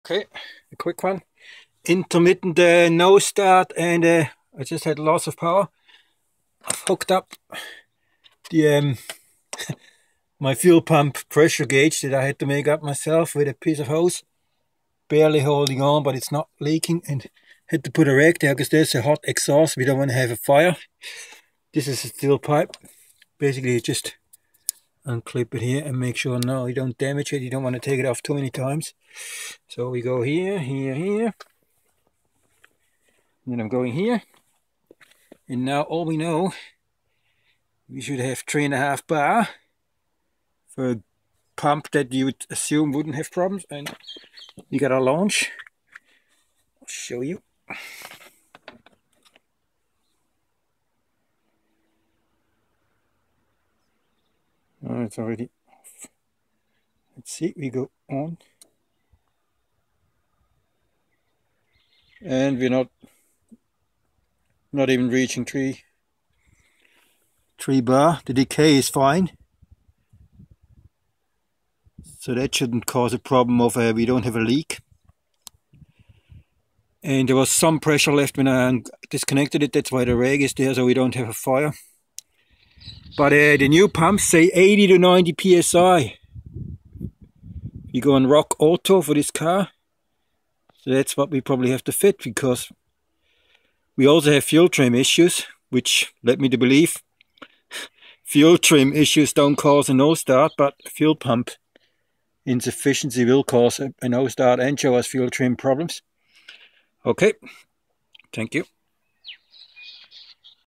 Okay, a quick one. Intermittent no start, and I just had loss of power. I've hooked up the my fuel pump pressure gauge that I had to make up myself with a piece of hose, barely holding on, but it's not leaking, and had to put a rag there because there's a hot exhaust. We don't want to have a fire. This is a steel pipe. Basically, just unclip it here and make sure no, you don't damage it. You don't want to take it off too many times. So we go here, here, here. And then I'm going here. And now all we know, we should have 3.5 bar for a pump that you would assume wouldn't have problems. And you got a launch. I'll show you. Oh, it's already off. Let's see, we go on. And we're not even reaching 3 bar. The decay is fine. So that shouldn't cause a problem of we don't have a leak. And there was some pressure left when I disconnected it. That's why the rag is there, so we don't have a fire. But the new pumps say 80 to 90 psi. You go on rock auto for this car. So that's what we probably have to fit, because we also have fuel trim issues, which led me to believe fuel trim issues don't cause a no start, but fuel pump insufficiency will cause a no start and show us fuel trim problems. Okay, thank you.